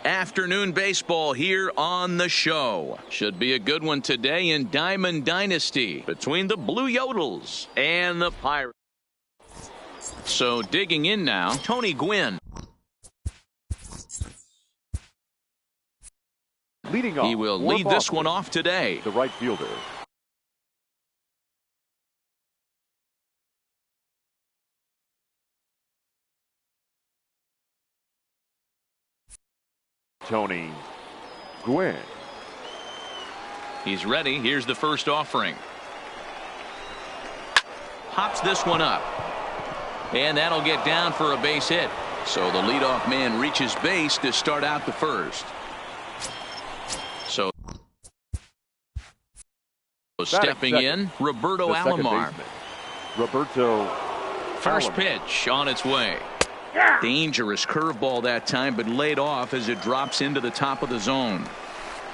Afternoon baseball here on the show. Should be a good one today in Diamond Dynasty between the Blue Yodels and the Pirates. So digging in now, Tony Gwynn. Leading off, he will lead this one off today. The right fielder. Tony Gwynn. He's ready. Here's the first offering. Pops this one up. And that'll get down for a base hit. So the leadoff man reaches base to start out the first. So stepping in, Roberto Alomar. Roberto First pitch on its way. Dangerous curveball that time, but laid off as it drops into the top of the zone.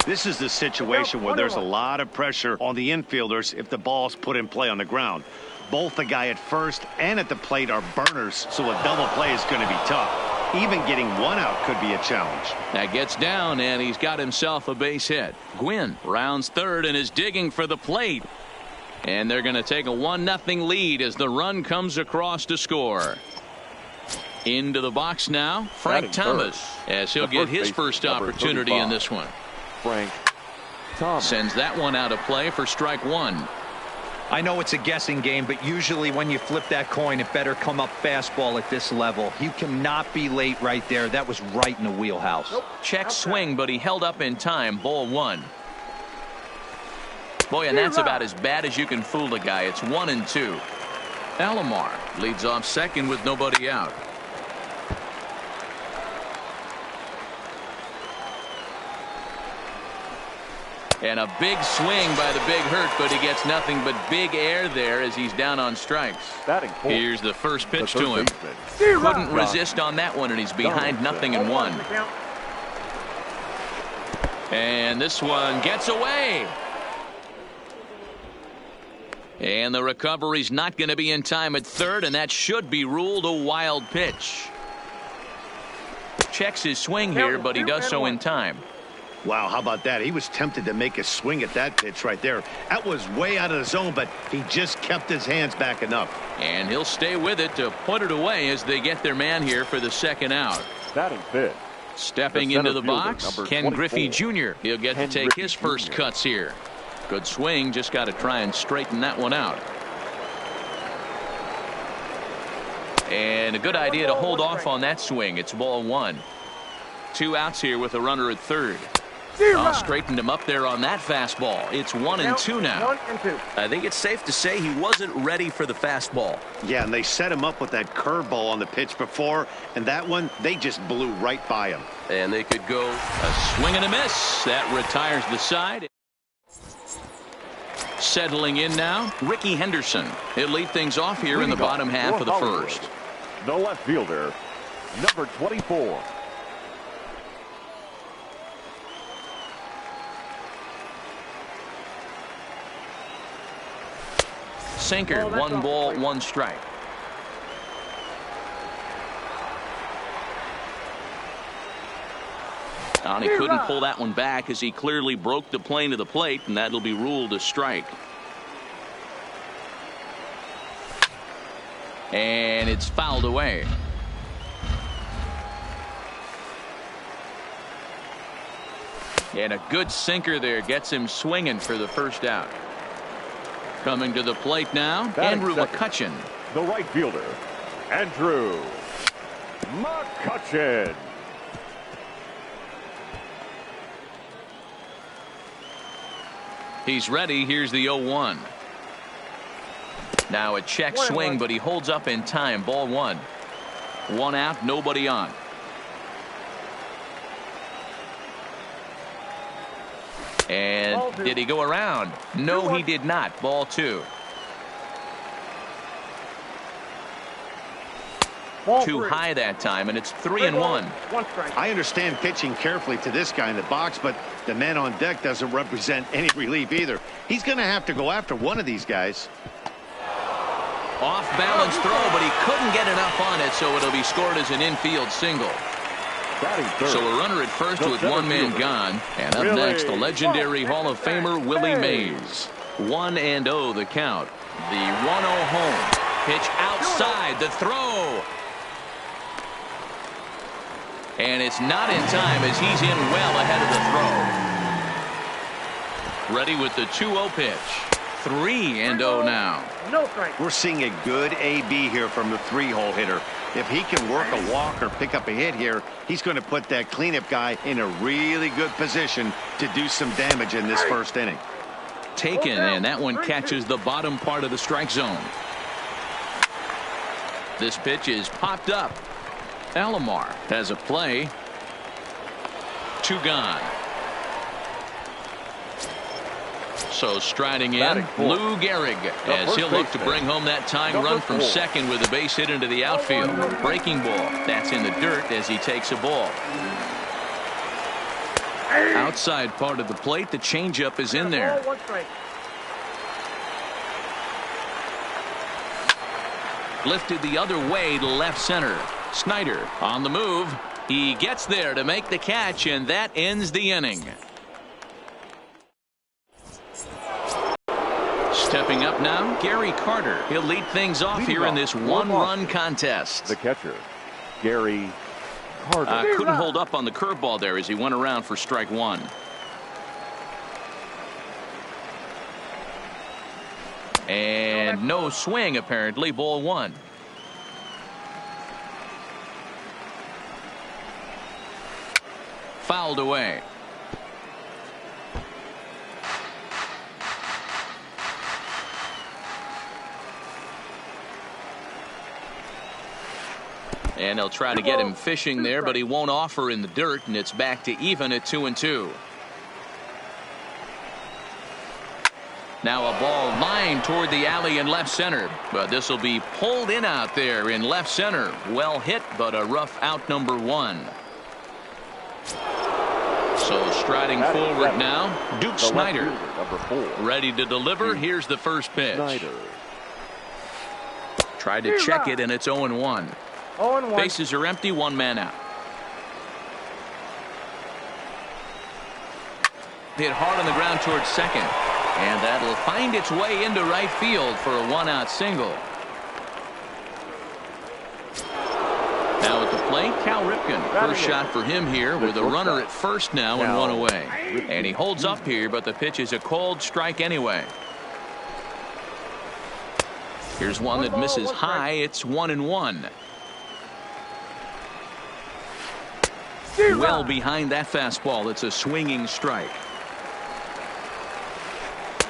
This is the situation where there's a lot of pressure on the infielders if the ball's put in play on the ground. Both the guy at first and at the plate are burners, so a double play is going to be tough. Even getting one out could be a challenge. That gets down, and he's got himself a base hit. Gwynn rounds third and is digging for the plate. And they're going to take a 1-0 lead as the run comes across to score. Into the box now, Frank Thomas, as he'll get his first opportunity in this one. Frank Thomas sends that one out of play for strike one. I know it's a guessing game, but usually when you flip that coin, it better come up fastball at this level. You cannot be late right there. That was right in the wheelhouse. Check swing, but he held up in time. Ball one. Boy, and that's about as bad as you can fool a guy. It's 1-2. Alomar leads off second with nobody out. And a big swing by the Big Hurt, but he gets nothing but big air there as he's down on strikes. Here's the first pitch to him. Couldn't resist on that one, and he's behind 0-1. And this one gets away. And the recovery's not going to be in time at third, and that should be ruled a wild pitch. Checks his swing here, but he does so in time. Wow, how about that? He was tempted to make a swing at that pitch right there. That was way out of the zone, but he just kept his hands back enough. And he'll stay with it to put it away as they get their man here for the second out. Batting fifth. Stepping into the box, Ken Griffey Jr. He'll get to take his first cuts here. Good swing, just got to try and straighten that one out. And a good idea to hold off on that swing. It's ball one. 2 outs here with a runner at third. Straightened him up there on that fastball. It's 1-2 now. I think it's safe to say he wasn't ready for the fastball. Yeah, and they set him up with that curveball on the pitch before, and that one, they just blew right by him. And they could go a swing and a miss. That retires the side. Settling in now, Ricky Henderson. He'll lead things off here in the bottom half of the first. The left fielder, number 24. Sinker, 1 ball, 1 strike. And he couldn't pull that one back as he clearly broke the plane of the plate, and that'll be ruled a strike. And it's fouled away. And a good sinker there gets him swinging for the first out. Coming to the plate now, Andrew McCutchen. The right fielder, Andrew McCutchen. He's ready. Here's the 0-1. Now a check swing, but he holds up in time. Ball one. 1 out, nobody on. And did he go around? No, he did not. Ball 2. Too high that time, and it's 3-1. I understand pitching carefully to this guy in the box, but the man on deck doesn't represent any relief either. He's going to have to go after one of these guys. Off balance throw, but he couldn't get enough on it, so it'll be scored as an infield single. Batting third. So a runner at first The with center one man fielder. gone. And up Willie next, the legendary Hall of Famer Willie Mays. Mays. 1-0 the count. The 1-0 home. Pitch outside the throw. And it's not in time as he's in well ahead of the throw. Ready with the 2-0 pitch. 3-0 now. No strike. We're seeing a good AB here from the 3-hole hitter. If he can work a walk or pick up a hit here, he's going to put that cleanup guy in a really good position to do some damage in this first inning. Taken, and that one catches the bottom part of the strike zone. This pitch is popped up. Alomar has a play. 2 gone. So striding in, Lou Gehrig, as he'll look to bring home that tying run from second with a base hit into the outfield. Breaking ball. That's in the dirt as he takes a ball. Outside part of the plate, the changeup is in there. 1 strike. Lifted the other way to left center. Snyder on the move. He gets there to make the catch, and that ends the inning. Stepping up now, Gary Carter. He'll lead things off here in this one-run contest. The catcher, Gary Carter. Couldn't hold up on the curveball there as he went around for strike 1. And no swing, apparently. Ball 1. Fouled away. And they'll try to get him fishing there, but he won't offer in the dirt, and it's back to even at 2-2. Now a ball lined toward the alley in left center, but this will be pulled in out there in left center. Well hit, but a rough out, number 1. So striding forward now, Duke Snyder. Number 4. Ready to deliver. Here's the first pitch. Snyder. Tried to check it, and it's 0-1. 0-1. Bases are empty, 1 man out. Hit hard on the ground towards second, and that'll find its way into right field for a 1-out single. Now at the plate, Cal Ripken. First shot for him here with a runner at first now and 1 away. And he holds up here, but the pitch is a cold strike anyway. Here's one that misses high. It's 1-1. Well behind that fastball. It's a swinging strike.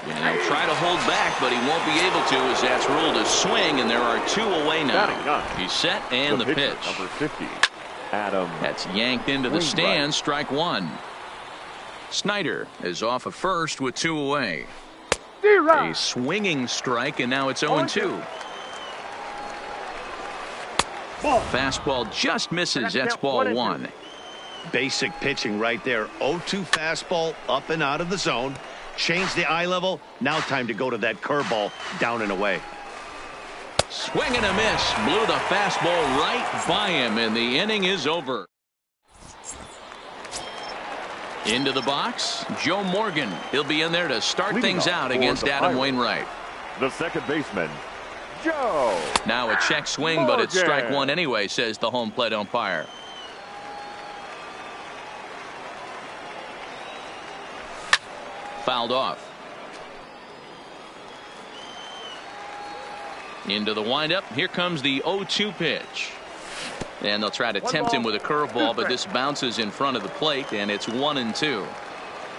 And he'll try to hold back, but he won't be able to as that's ruled a swing, and there are 2 away now. He's set, and the pitch. Number 50, Adam. That's yanked into the stand. Strike 1. Snyder is off of first with 2 away. A swinging strike, and now it's 0-2. Fastball just misses. That's ball 1. Basic pitching right there. 0-2 fastball up and out of the zone. Change the eye level. Now time to go to that curveball down and away. Swing and a miss. Blew the fastball right by him, and the inning is over. Into the box, Joe Morgan. He'll be in there to start things out against Adam Wainwright. The second baseman, Joe. Now a check swing, but it's strike 1 anyway, says the home plate umpire. Fouled off. Into the windup. Here comes the 0-2 pitch. And they'll try to tempt him with a curveball, but this bounces in front of the plate, and it's 1-2.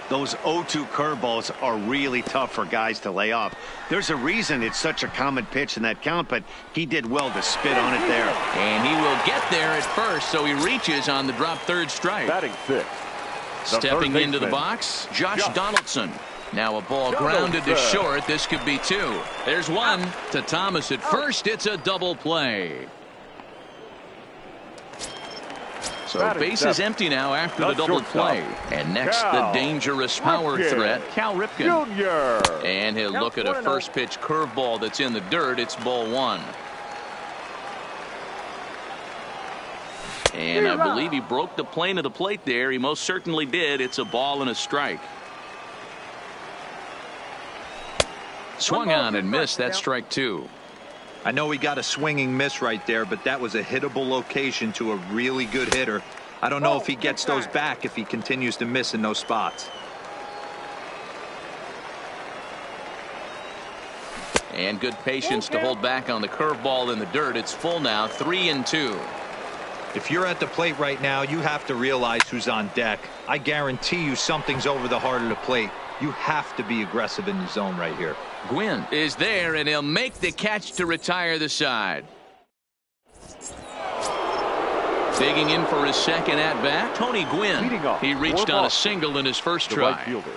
Those 0-2 curveballs are really tough for guys to lay off. There's a reason it's such a common pitch in that count, but he did well to spit on it there. And he will get there at first, so he reaches on the drop third strike. Batting 6. Stepping into the box, Josh Donaldson. Now a ball grounded to short. This could be 2. There's 1 to Thomas at first. It's a double play. So base is empty now after the double play. And next, the dangerous power threat, Cal Ripken. Junior. And he'll look at a first pitch curveball that's in the dirt. It's ball 1. And I believe he broke the plane of the plate there. He most certainly did. It's a ball and a strike. Swung on and missed. That's strike 2. I know he got a swinging miss right there, but that was a hittable location to a really good hitter. I don't know if he gets those back if he continues to miss in those spots. And good patience to hold back on the curveball in the dirt. It's full now, 3-2. If you're at the plate right now, you have to realize who's on deck. I guarantee you something's over the heart of the plate. You have to be aggressive in the zone right here. Gwynn is there, and he'll make the catch to retire the side. Digging in for his second at-bat, Tony Gwynn. He reached on a single in his first try. Right fielder,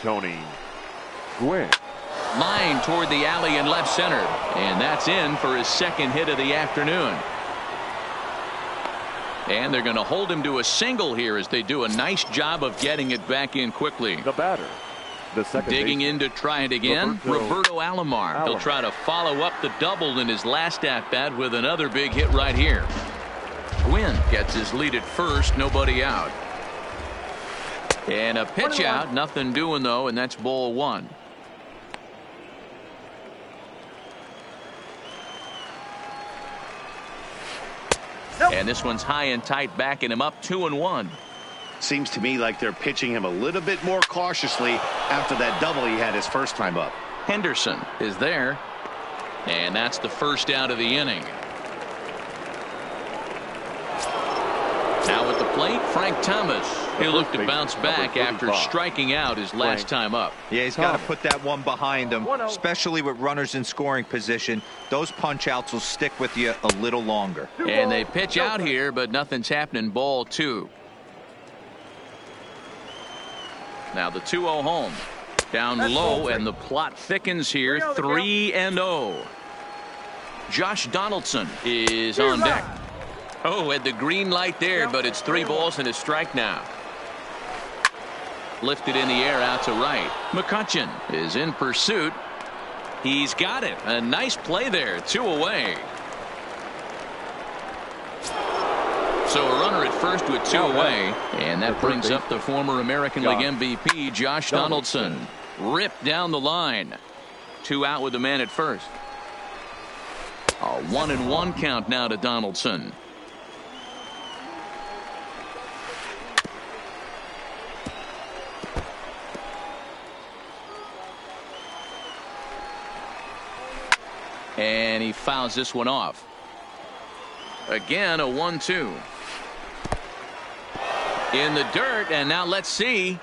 Tony Gwynn. Line toward the alley in left center, and that's in for his second hit of the afternoon. And they're going to hold him to a single here as they do a nice job of getting it back in quickly. The batter, the second digging in to try it again, Roberto Alomar. He'll try to follow up the double in his last at-bat with another big hit right here. Gwynn gets his lead at first, nobody out. And a pitch out, nothing doing though, and that's ball 1. And this one's high and tight, backing him up, 2-1. Seems to me like they're pitching him a little bit more cautiously after that double he had his first time up. Henderson is there, and that's the first out of the inning. Now at the plate, Frank Thomas. He'll look to bounce back after striking out his last time up. Yeah, he's got to put that one behind him, especially with runners in scoring position. Those punch outs will stick with you a little longer. And they pitch out here, but nothing's happening. Ball 2. Now the 2-0 home. Down low, and the plot thickens here. 3-0. Josh Donaldson is on deck. Oh, had the green light there, but it's 3 balls and a strike now. Lifted in the air out to right. McCutchen is in pursuit. He's got it. A nice play there. 2 away. So a runner at first with 2 away, and that brings up the former American League MVP Josh Donaldson. Ripped down the line. 2 out with the man at first. A 1-1 count now to Donaldson. And he fouls this one off. Again, a 1-2. In the dirt, and now let's see.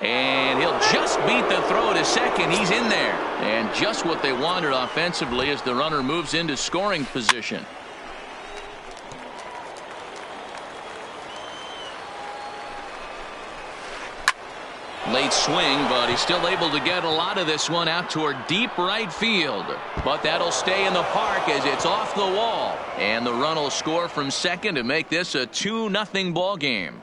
And he'll just beat the throw to second. He's in there. And just what they wanted offensively as the runner moves into scoring position. Late swing, but he's still able to get a lot of this one out toward deep right field. But that'll stay in the park as it's off the wall. And the run will score from second to make this a 2-0 ball game.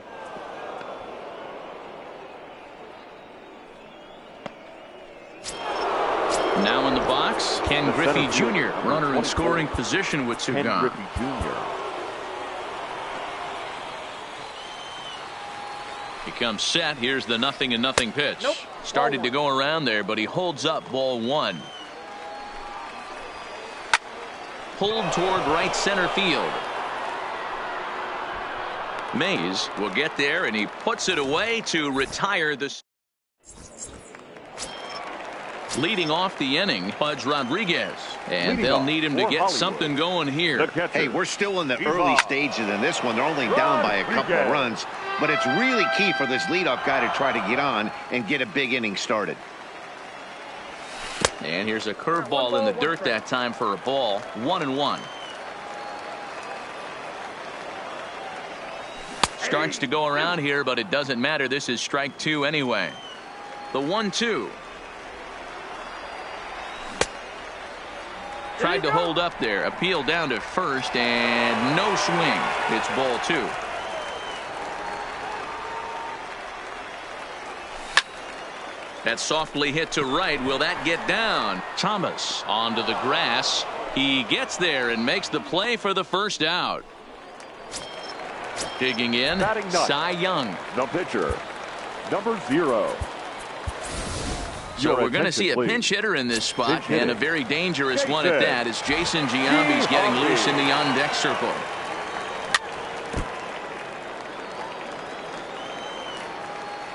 Now in the box, Ken Griffey Jr., runner in scoring position with 2 gone. Griffey Jr. He comes set. Here's the 0-0 pitch. Started to go around there, but he holds up. Ball 1. Pulled toward right center field. Mays will get there, and he puts it away to retire this. Leading off the inning, Pudge Rodriguez. And they'll need him to get something going here. Hey, we're still in the early stages in this one. They're only down by a couple of runs. But it's really key for this leadoff guy to try to get on and get a big inning started. And here's a curveball in the dirt that time for a ball. 1-1. Starts to go around here, but it doesn't matter. This is strike 2 anyway. The 1-2. Tried to hold up there. Appeal down to first, and no swing. It's ball 2. That's softly hit to right. Will that get down? Thomas onto the grass. He gets there and makes the play for the first out. Digging in, Batting ninth, Cy Young. the pitcher, number 0. So Your we're going to see a attention, pinch hitter in this spot, Pinch hitting. and a very dangerous one at that, as Jason Giambi's getting loose in the on-deck circle.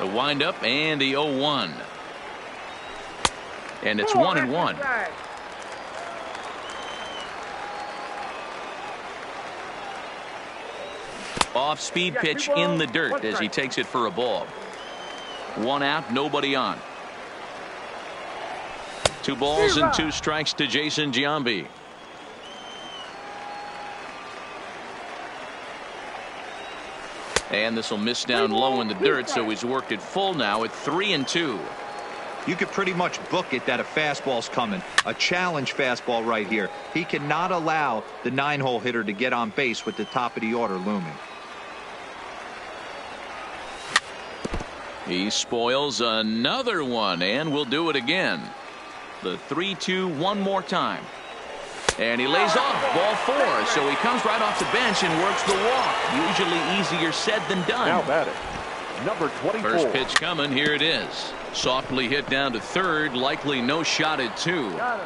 The windup and the 0-1. And it's 1-1. Off-speed pitch in the dirt as he takes it for a ball. 1 out, nobody on. 2 balls and 2 strikes to Jason Giambi. And this will miss down low in the dirt, so he's worked it full now at 3-2. You could pretty much book it that a fastball's coming. A challenge fastball right here. He cannot allow the 9-hole hitter to get on base with the top of the order looming. He spoils another one, and will do it again. The 3-2 one more time. And he lays off ball 4, so he comes right off the bench and works the walk. Usually easier said than done. Now batting, number 24. First pitch coming. Here it is. Softly hit down to third. Likely no shot at 2.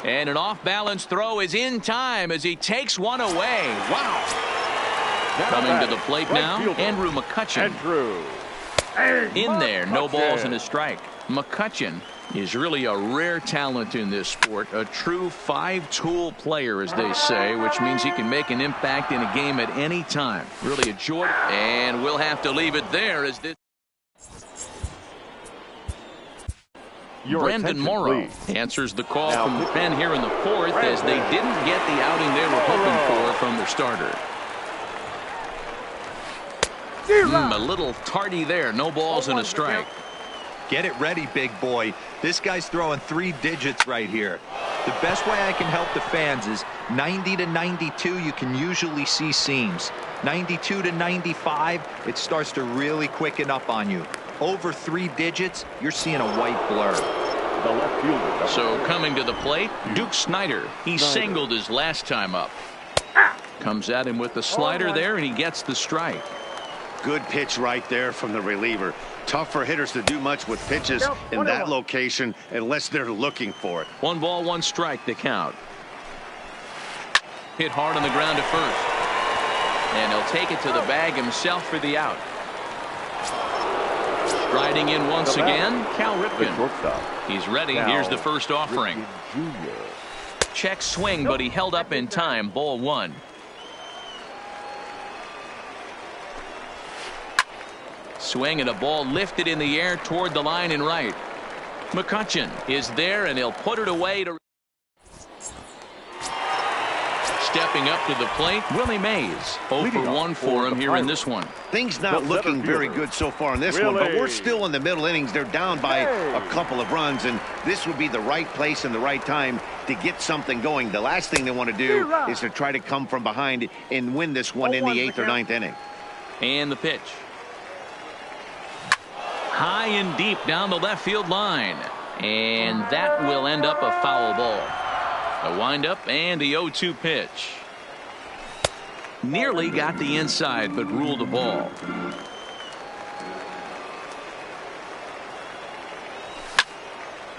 And an off-balance throw is in time as he takes one away. Wow. Coming to the plate now, Andrew McCutchen. Andrew. In there, no balls and a strike. McCutchen is really a rare talent in this sport. A true 5-tool player, as they say, which means he can make an impact in a game at any time. Really a joy. And we'll have to leave it there as this. Your Brandon attention, Morrow please. answers the call from the pen here in the 4th as they didn't get the outing they were hoping for from their starter. A little tardy there. No balls and a strike. Get it ready, big boy. This guy's throwing 3 digits right here. The best way I can help the fans is 90 to 92, you can usually see seams. 92 to 95, it starts to really quicken up on you. Over 3 digits, you're seeing a white blur. The left fielder. So coming to the plate, Duke Snider. He singled his last time up. Comes at him with the slider there, and he gets the strike. Good pitch right there from the reliever. Tough for hitters to do much with pitches in that location unless they're looking for it. 1 ball, 1 strike to count. Hit hard on the ground to first. And he'll take it to the bag himself for the out. Striding in once again, Cal Ripken. He's ready. Here's the first offering. Check swing, but he held up in time. Ball 1. Swing and a ball lifted in the air toward the line and right. McCutchen is there, and he'll put it away. Stepping up to the plate, Willie Mays. 0 for 1 for him here in this one. Things not looking very good so far in this one, but we're still in the middle innings. They're down by a couple of runs, and this would be the right place and the right time to get something going. The last thing they want to do is to try to come from behind and win this one in the 8th or 9th inning. And the pitch. High and deep down the left field line. And that will end up a foul ball. A windup and the 0-2 pitch. Nearly got the inside, but ruled a ball.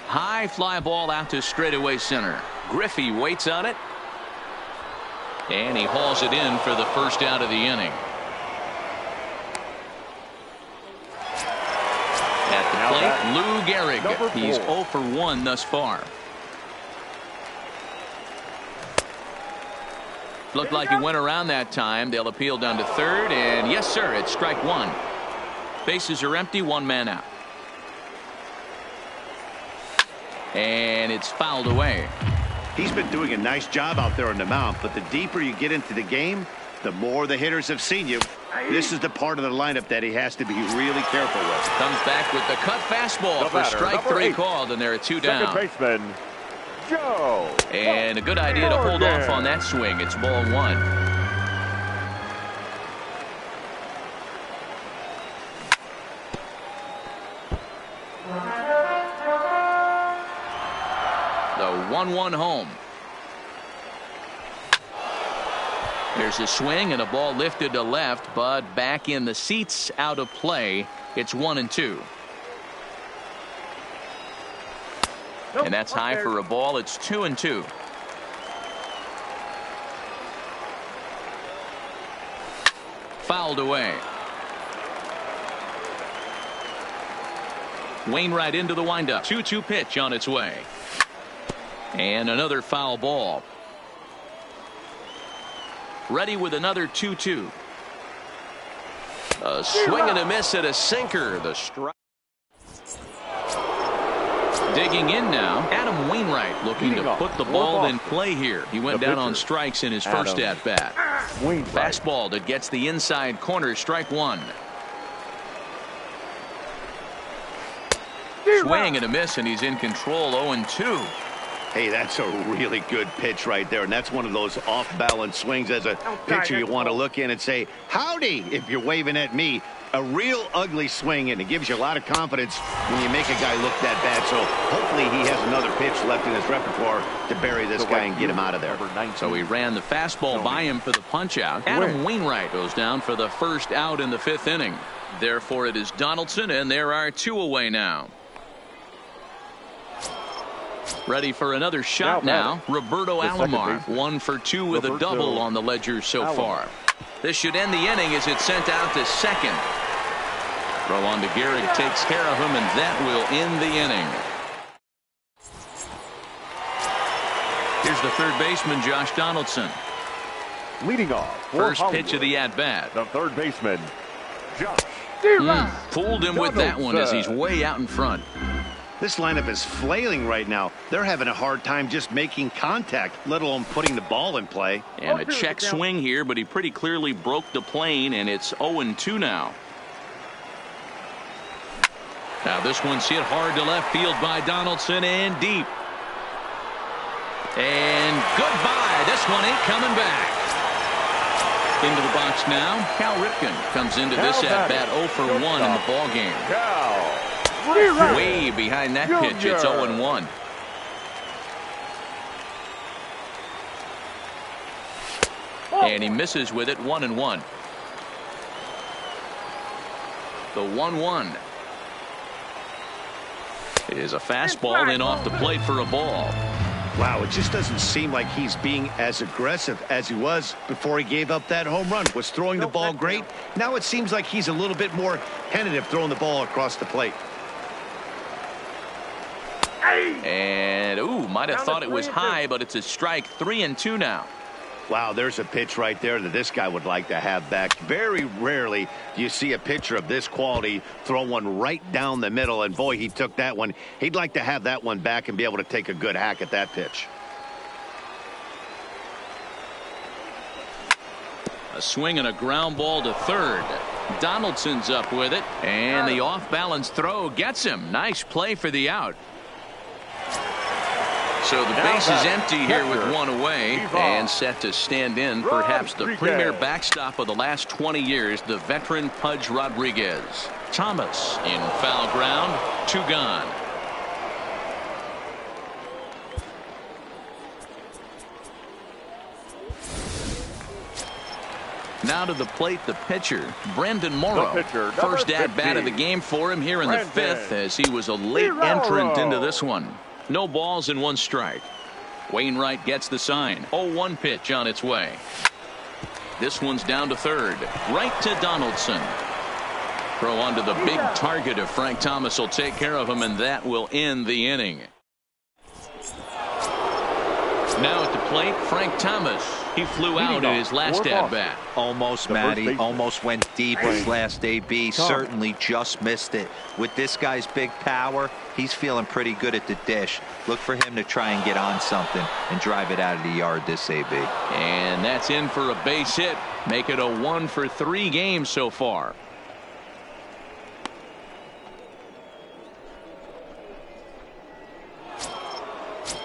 High fly ball out to straightaway center. Griffey waits on it. And he hauls it in for the first out of the inning. At the plate, Lou Gehrig. He's 0 for 1 thus far. Looked like he went around that time. They'll appeal down to third, and yes, sir, it's strike 1. Bases are empty, 1 man out. And it's fouled away. He's been doing a nice job out there on the mound, but the deeper you get into the game, the more the hitters have seen you. This is the part of the lineup that he has to be really careful with. Comes back with the cut fastball for strike 3 called, and there are 2 down. Second baseman, Joe. And a good idea to hold off on that swing. It's ball 1. The 1-1 home. There's a swing and a ball lifted to left, but back in the seats, out of play. It's 1-2. And that's high for a ball. It's 2-2. Fouled away. Wainwright into the windup. 2-2 pitch on its way. And another foul ball. Ready with another 2-2. A swing and a miss at a sinker. The strike. Digging in now, Adam Wainwright looking to put the ball in play here. He went down on strikes in his first at bat. Fastball that gets the inside corner. Strike one. Swing and a miss, and he's in control. 0-2. Hey, that's a really good pitch right there, and that's one of those off-balance swings. As a pitcher, you want to look in and say, howdy, if you're waving at me. A real ugly swing, and it gives you a lot of confidence when you make a guy look that bad. So hopefully he has another pitch left in his repertoire to bury this guy and get him out of there. So he ran the fastball by him for the punch out. Adam Wainwright goes down for the first out in the 5th inning. Therefore it is Donaldson, and there are 2 away now. Ready for another shot now. Roberto Alomar, 1 for 2 with a double on the ledger so far. This should end the inning as it's sent out to second. Throw on to Gehrig, takes care of him, and that will end the inning. Here's the third baseman, Josh Donaldson. Leading off. First pitch of the at-bat. The third baseman, Josh. Fooled him with that one as he's way out in front. This lineup is flailing right now. They're having a hard time just making contact, let alone putting the ball in play. And a check swing here, but he pretty clearly broke the plane, and it's 0-2 now. Now this one's hit hard to left field by Donaldson and deep. And goodbye. This one ain't coming back. Into the box now. Cal Ripken comes into this at-bat 0 for 1 in the ball game. Way behind that pitch. It's 0-1. And he misses with it. 1-1. The 1-1 is a fastball, then off the plate for a ball. Wow, it just doesn't seem like he's being as aggressive as he was before he gave up that home run. Was throwing the ball great. Now it seems like he's a little bit more tentative throwing the ball across the plate. And might have thought it was high, but it's a strike. 3-2 now. Wow, there's a pitch right there that this guy would like to have back. Very rarely do you see a pitcher of this quality throw one right down the middle, and boy, he took that one. He'd like to have that one back and be able to take a good hack at that pitch. A swing and a ground ball to third. Donaldson's up with it, and the off-balance throw gets him. Nice play for the out. So the base is empty here with 1 away and set to stand in perhaps the premier backstop of the last 20 years, the veteran Pudge Rodriguez. Thomas in foul ground, 2 gone. Now to the plate, the pitcher, Brandon Morrow. First at-bat of the game for him here in the 5th, as he was a late entrant into this one. No balls and 1 strike. Wainwright gets the sign. 0-1 pitch on its way. This one's down to third. Right to Donaldson. Throw onto the big target of Frank Thomas will take care of him, and that will end the inning. Now at the plate, Frank Thomas. He flew out in his last at-bat. Almost, Matty. Almost went deep his last AB. Certainly just missed it. With this guy's big power, he's feeling pretty good at the dish. Look for him to try and get on something and drive it out of the yard this AB. And that's in for a base hit. Make it a 1 for 3 games so far.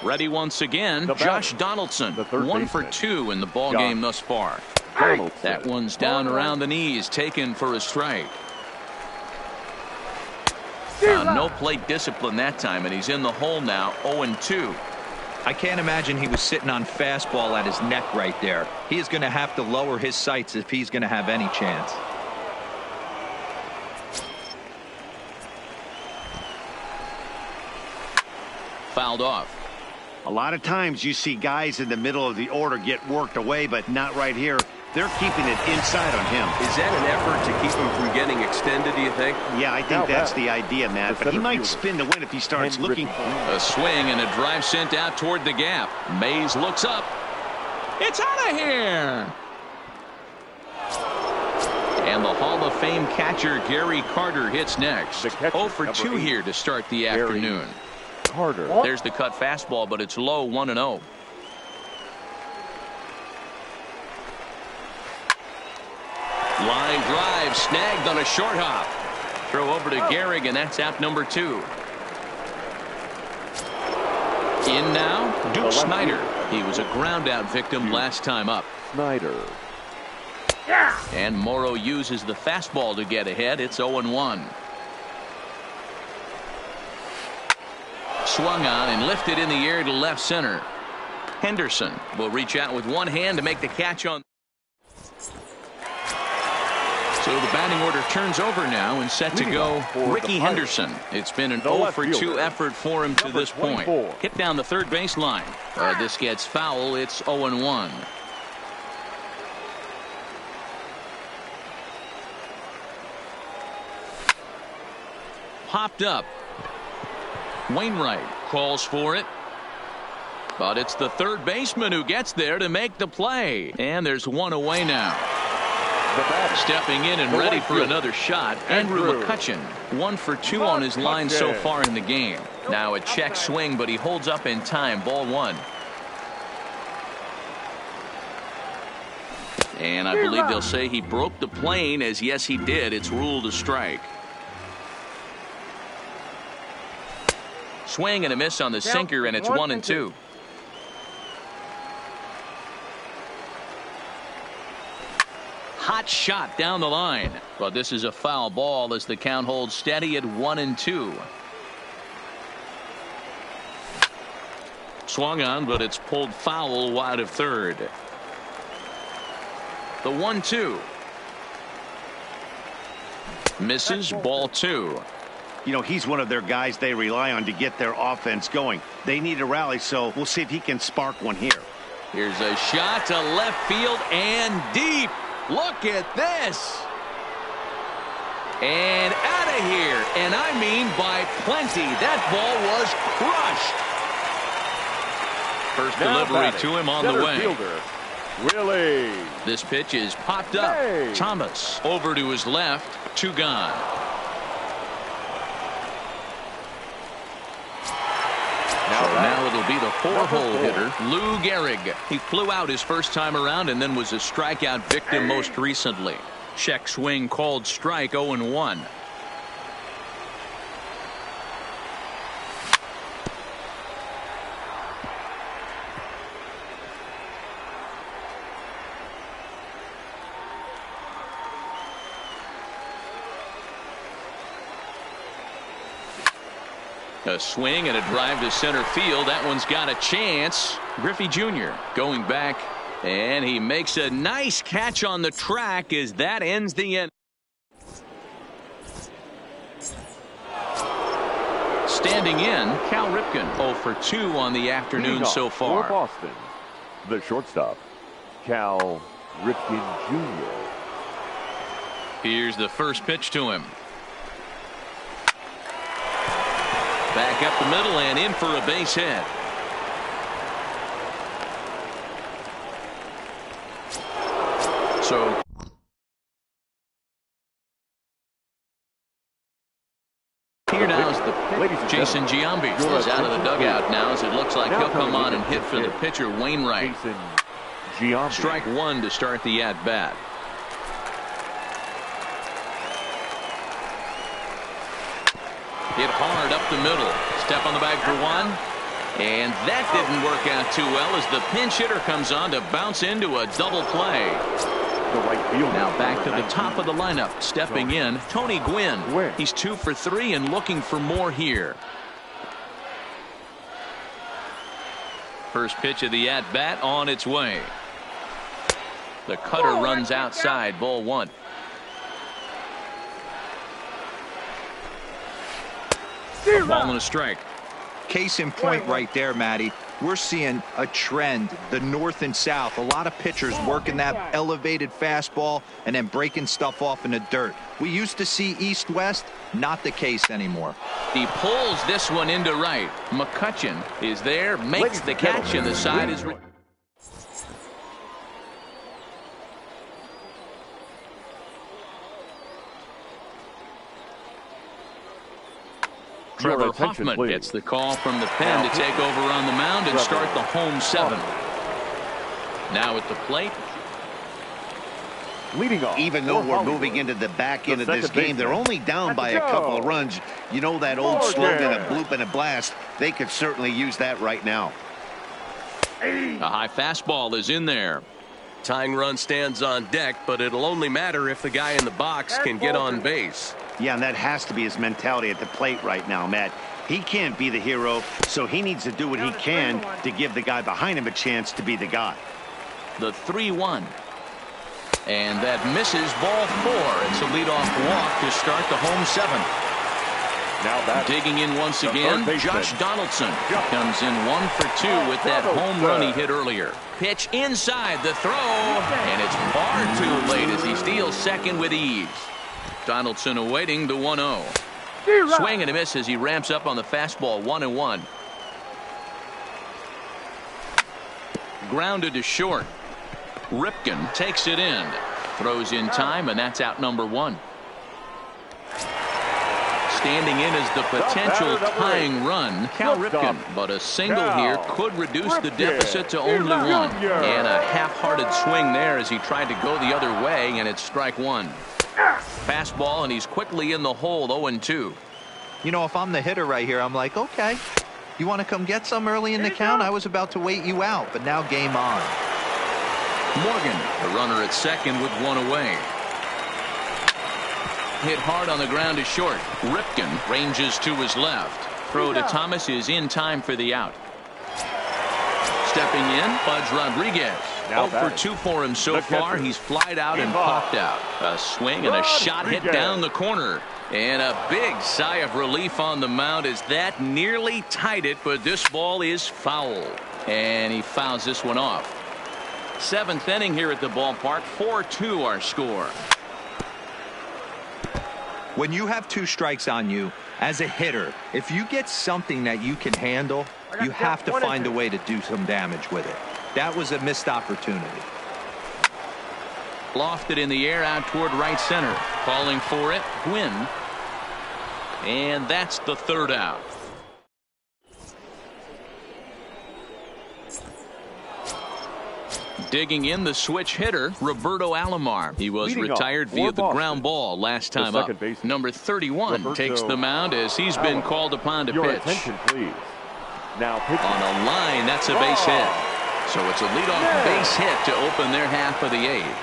Ready once again, Josh Donaldson, 1 for 2 in the ball game thus far. That one's down around the knees, taken for a strike. No plate discipline that time, and he's in the hole now, 0-2. I can't imagine he was sitting on fastball at his neck right there. He is going to have to lower his sights if he's going to have any chance. Fouled off. A lot of times you see guys in the middle of the order get worked away, but not right here. They're keeping it inside on him. Is that an effort to keep him from getting extended, do you think? Yeah, I think that's the idea, Matt. But he might spin to win if he starts looking. A swing and a drive sent out toward the gap. Mays looks up. It's out of here. And the Hall of Fame catcher Gary Carter hits next. 0 for 2 here to start the afternoon. Carter. There's the cut fastball, but it's low, 1-0. Line drive snagged on a short hop. Throw over to Gehrig, and that's out number 2. In now, Duke Snider. He was a ground out victim last time up. Snider. And Morrow uses the fastball to get ahead. It's 0-1. Swung on and lifted in the air to left center. Henderson will reach out with one hand to make the catch on. So the batting order turns over now and set to go Ricky Henderson. It's been an 0 for 2 effort for him to this point. Hit down the third baseline. This gets foul. It's 0-1. Popped up. Wainwright calls for it. But it's the third baseman who gets there to make the play. And there's one away now. Stepping in and ready for another shot, Andrew McCutchen. 1 for 2 on his line so far in the game. Now a check swing, but he holds up in time. Ball 1. And I believe they'll say he broke the plane, as yes he did. It's ruled a strike. Swing and a miss on the sinker, and it's 1-2. Hot shot down the line, but this is a foul ball as the count holds steady at 1-2. Swung on, but it's pulled foul wide of third. The 1-2 misses. Ball 2. You know, he's one of their guys they rely on to get their offense going. They need a rally, so we'll see if he can spark one here. Here's a shot to left field and deep. Look at this. And out of here. And I mean by plenty. That ball was crushed. First delivery to him on the way. Fielder, Willie. This pitch is popped up. Hey. Thomas over to his left. 2 gone. Now it'll be the 4-hole hitter, Lou Gehrig. He flew out his first time around and then was a strikeout victim most recently. Check swing called strike. 0-1. A swing and a drive to center field. That one's got a chance. Griffey Jr. going back, and he makes a nice catch on the track as that ends the inning. Standing in, Cal Ripken 0 for 2 on the afternoon so far. For Boston, the shortstop, Cal Ripken Jr. Here's the first pitch to him. Back up the middle and in for a base hit. So here now is the pitch. Jason Giambi is out of the dugout now, as it looks like he'll come on and hit for the pitcher Wainwright. Strike 1 to start the at-bat. Hit hard up the middle. Step on the bag for 1. And that didn't work out too well as the pinch hitter comes on to bounce into a double play. Now back to the top of the lineup. Stepping in, Tony Gwynn. He's 2 for 3 and looking for more here. First pitch of the at-bat on its way. The cutter runs outside, ball one. Ball and a strike. Case in point right there, Matty. We're seeing a trend, the north and south. A lot of pitchers working that elevated fastball and then breaking stuff off in the dirt. We used to see east-west, not the case anymore. He pulls this one into right. McCutchen is there, makes the catch, and the side is... Trevor Hoffman gets the call from the pen to take over on the mound and start the home seven. Now at the plate. Leading off. Even though we're moving into the back end of this game, they're only down by a couple of runs. You know that old slogan, a bloop and a blast. They could certainly use that right now. A high fastball is in there. Tying run stands on deck, but it'll only matter if the guy in the box can get on base. Yeah, and that has to be his mentality at the plate right now, Matt. He can't be the hero, so he needs to do what he can to give the guy behind him a chance to be the guy. The 3-1. And that misses, ball four. It's a leadoff walk to start the home seven. Now digging in once again, Josh Donaldson comes in 1 for 2 with that home run he hit earlier. Pitch inside the throw, and it's far too late as he steals second with ease. Donaldson awaiting the 1-0. Swing and a miss as he ramps up on the fastball. 1-1. Grounded to short. Ripken takes it in. Throws in time, and that's out number one. Standing in is the potential tying run, Cal Ripken. But a single here could reduce the deficit to only one. And a half-hearted swing there as he tried to go the other way, and it's strike one. Fastball, and he's quickly in the hole, 0-2. You know, if I'm the hitter right here, I'm like, okay, you want to come get some early in the count? I was about to wait you out, but now game on. Morgan, the runner at second with one away. Hit hard on the ground to short. Ripken ranges to his left. Throw to Thomas is in time for the out. Stepping in, Pudge Rodriguez. 0 for 2 for him so far. He's flied out and popped out. A swing and a shot hit down the corner. And a big sigh of relief on the mound as that nearly tied it, but this ball is foul. And he fouls this one off. Seventh inning here at the ballpark. 4-2 our score. When you have 2 strikes on you, as a hitter, if you get something that you can handle, you have to find a way to do some damage with it. That was a missed opportunity. Lofted in the air out toward right center. Calling for it, Gwynn. And that's the third out. Digging in the switch hitter, Roberto Alomar. He was retired via the ground ball last time up. Number 31 takes the mound as he's been called upon to pitch. Attention, please. Now on a line, that's a base hit. So it's a leadoff base hit to open their half of the 8th.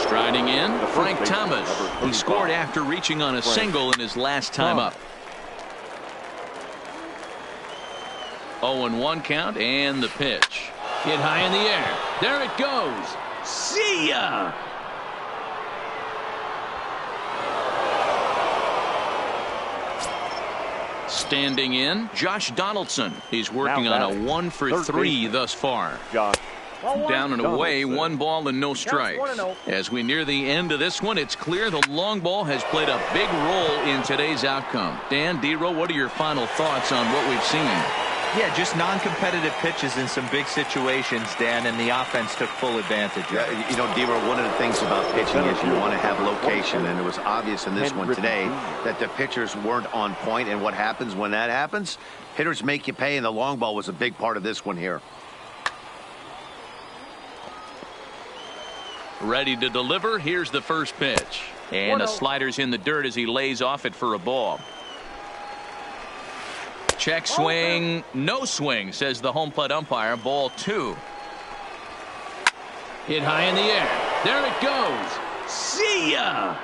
Striding in, Frank Thomas. He scored after reaching on a single in his last time up. 0-1 count and the pitch. Hit high in the air. There it goes. See ya! Standing in, Josh Donaldson. He's working on a 1 for 3 thus far. Down and away, 1 ball and no strikes. As we near the end of this one, it's clear the long ball has played a big role in today's outcome. Dan, D-Row, what are your final thoughts on what we've seen? Yeah, just non-competitive pitches in some big situations, Dan, and the offense took full advantage of it. You know, D-Row, one of the things about pitching is you want to have location, and it was obvious in this one today that the pitchers weren't on point, and what happens when that happens? Hitters make you pay, and the long ball was a big part of this one here. Ready to deliver. Here's the first pitch. And the slider's in the dirt as he lays off it for a ball. Check swing. No swing, says the home plate umpire. Ball 2. Hit high in the air. There it goes. See ya!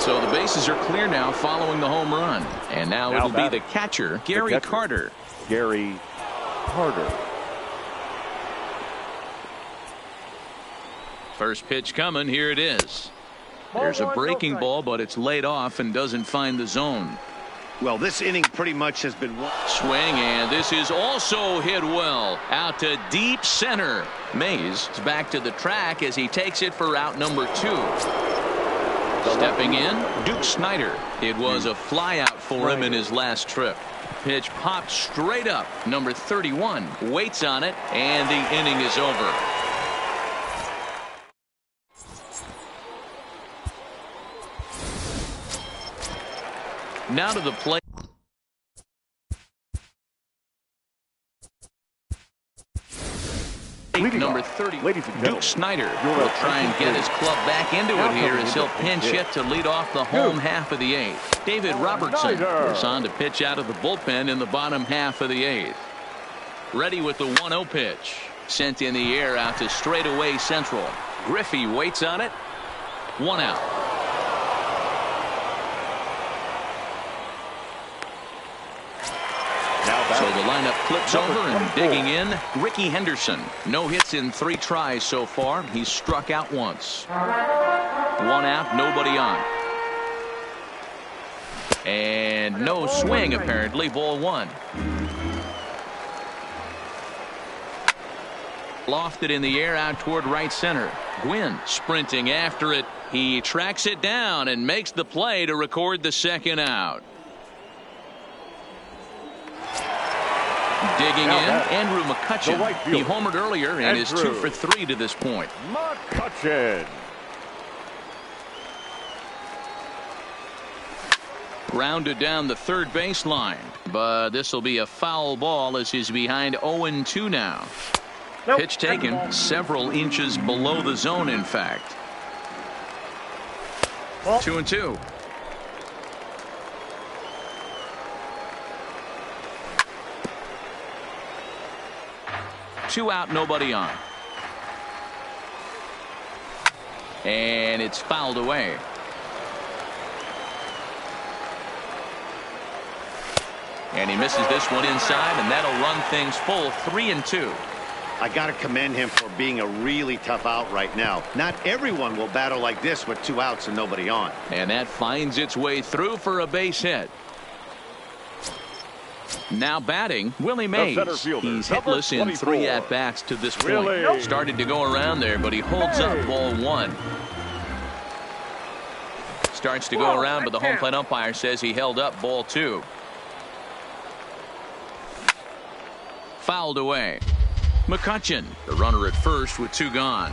So the bases are clear now following the home run. And now it'll be the catcher, Gary Carter. Gary Carter. First pitch coming. Here it is. There's a breaking ball, but it's laid off and doesn't find the zone. Well, this inning pretty much has been swing, and this is also hit well out to deep center. Mays is back to the track as he takes it for out number 2. Stepping in, Duke Snider. It was a fly out for him in his last trip. Pitch popped straight up. Number 31 waits on it, and the inning is over. Now to the plate. Number 30, Duke Snider will try and get his club back into it here as he'll pinch hit to lead off the home half of the 8th. David Robertson is on to pitch out of the bullpen in the bottom half of the 8th. Ready with the 1-0 pitch. Sent in the air out to straightaway central. Griffey waits on it. 1 out. So the lineup flips over and digging in, Ricky Henderson. No hits in 3 tries so far. He's struck out once. 1 out, nobody on. And no swing apparently. Ball 1. Lofted in the air out toward right center. Gwynn sprinting after it. He tracks it down and makes the play to record the 2nd out. Digging in, Andrew McCutchen. He homered earlier and is 2 for 3 to this point. McCutchen. Grounded down the third baseline, but this will be a foul ball as he's behind 0-2 now. Pitch taken several inches below the zone, in fact. 2-2. Two out, nobody on. And it's fouled away. And he misses this one inside, and that'll run things full. 3-2. I got to commend him for being a really tough out right now. Not everyone will battle like this with 2 outs and nobody on. And that finds its way through for a base hit. Now batting, Willie Mays. He's hitless in 3 at-bats to this point. Started to go around there, but he holds up. Ball 1. Starts to go around, but the home plate umpire says he held up. Ball 2. Fouled away. McCutchen, the runner at first with 2 gone.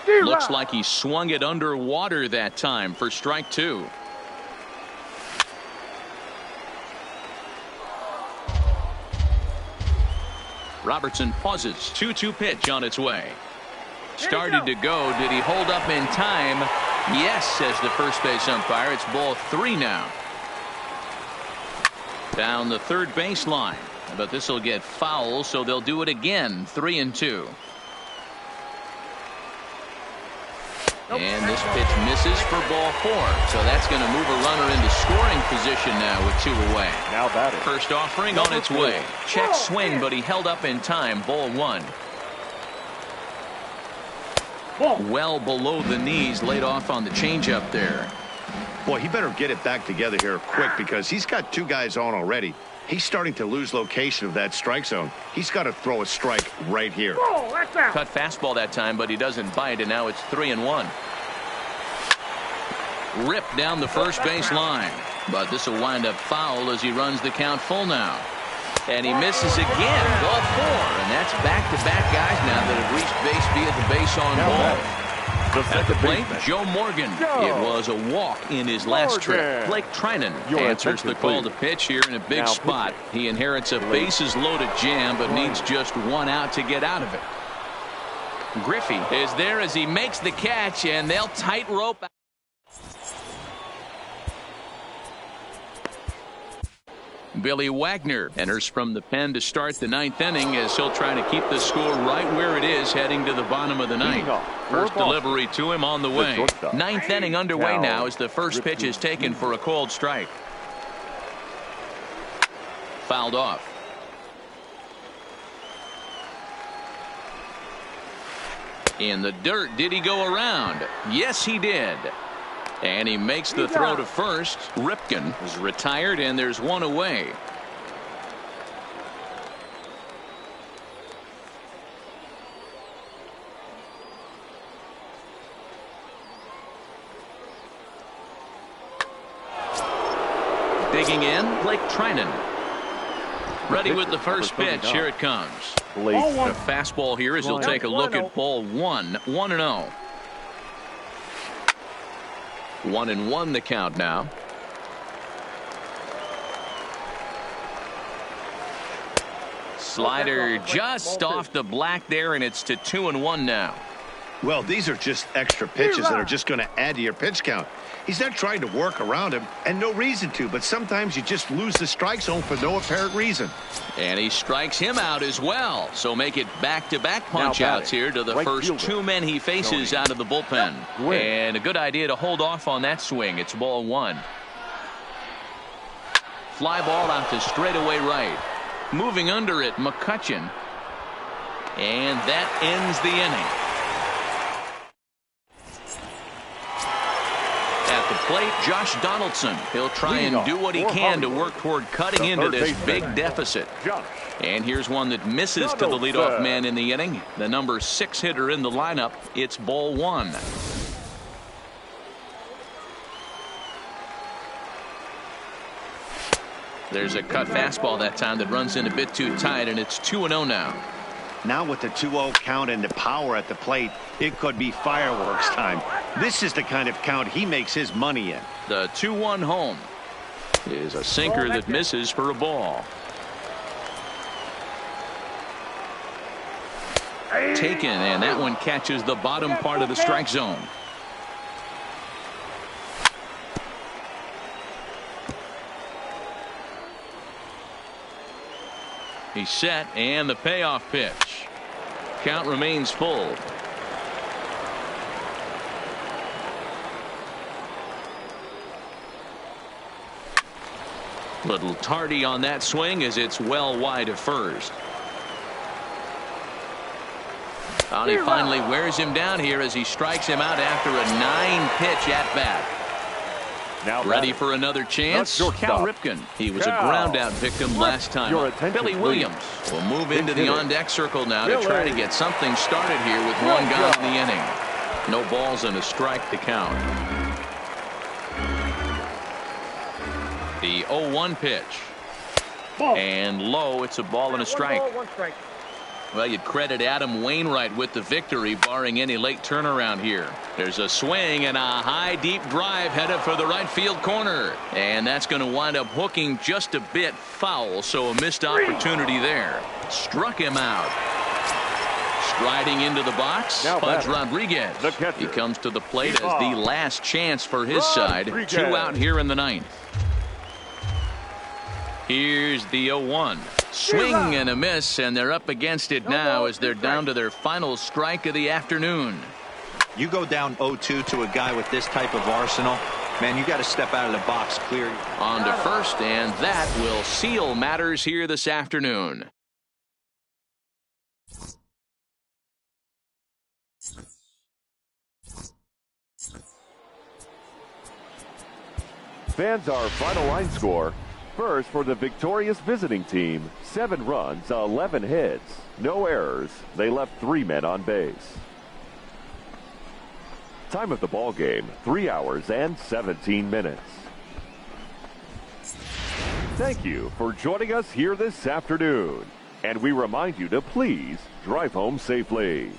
Looks like he swung it underwater that time for strike 2. Robertson pauses. 2-2 pitch on its way. Started to go. Did he hold up in time? Yes, says the first base umpire. It's ball 3 now. Down the third baseline. But this will get foul, so they'll do it again. 3-2. And this pitch misses for ball 4. So that's going to move a runner into scoring position now with 2 away. Now batting. First offering on its way. Check swing, but he held up in time. Ball 1. Well below the knees, laid off on the changeup there. Boy, he better get it back together here quick because he's got 2 guys on already. He's starting to lose location of that strike zone. He's got to throw a strike right here. Cut fastball that time, but he doesn't bite, and now it's 3-1. Ripped down the first base line, but this will wind up foul as he runs the count full now. And he misses again. Ball 4, and that's back-to-back guys now that have reached base via the base on ball. At the plate, Joe Morgan. It was a walk in his last trip. Blake Trinan answers the call to pitch here in a big spot. He inherits a bases-loaded jam, but needs just 1 out to get out of it. Griffey is there as he makes the catch, and they'll tightrope. Billy Wagner enters from the pen to start the ninth inning as he'll try to keep the score right where it is heading to the bottom of the ninth. First delivery to him on the way. Ninth inning underway now as the first pitch is taken for a called strike. Fouled off. In the dirt, did he go around? Yes, he did. And he makes the throw to first. Ripken is retired, and there's one away. Digging in, Blake Trinan. Ready with the first pitch. Here it comes. The fastball here as he'll take a look at ball one. 1-0. 1-1 the count now. Slider just off the black there, and it's to 2-1 now. Well, these are just extra pitches that are just going to add to your pitch count. He's not trying to work around him, and no reason to, but sometimes you just lose the strike zone for no apparent reason. And he strikes him out as well. So make it back-to-back punch-outs here to the first two men he faces out of the bullpen. And a good idea to hold off on that swing. It's ball one. Fly ball out to straightaway right. Moving under it, McCutchen. And that ends the inning. At the plate, Josh Donaldson. He'll try and do what he can to work toward cutting into this big deficit. And here's one that misses to the leadoff man in the inning. The number 6 hitter in the lineup. It's ball one. There's a cut fastball that time that runs in a bit too tight, and it's 2-0 now. Now with the 2-0 count and the power at the plate, it could be fireworks time. This is the kind of count he makes his money in. The 2-1 home is a sinker that misses for a ball. Taken, and that one catches the bottom part of the strike zone. He's set, and the payoff pitch. Count remains full. Little tardy on that swing as it's well wide of first. And he finally wears him down here as he strikes him out after a 9-pitch at bat. Now ready for another chance. Cal Ripken. He was a ground out victim last time. Billy Williams will move into the on deck circle now to try to get something started here with one guy in the inning. No balls and a strike to count. The 0-1 pitch. And low. It's a ball and a strike. Well, you'd credit Adam Wainwright with the victory, barring any late turnaround here. There's a swing and a high, deep drive headed for the right field corner. And that's going to wind up hooking just a bit foul, so a missed opportunity there. Struck him out. Striding into the box, Pudge Rodriguez. He comes to the plate as the last chance for his side. 2 out here in the ninth. Here's the 0-1. Swing and a miss, and they're up against it now as they're down to their final strike of the afternoon. You go down 0-2 to a guy with this type of arsenal, man, you got to step out of the box clear. On to first, and that will seal matters here this afternoon. Fans, our final line score. First, for the victorious visiting team, 7 runs, 11 hits, no errors. They left 3 men on base. Time of the ball game, 3 hours and 17 minutes. Thank you for joining us here this afternoon. And we remind you to please drive home safely.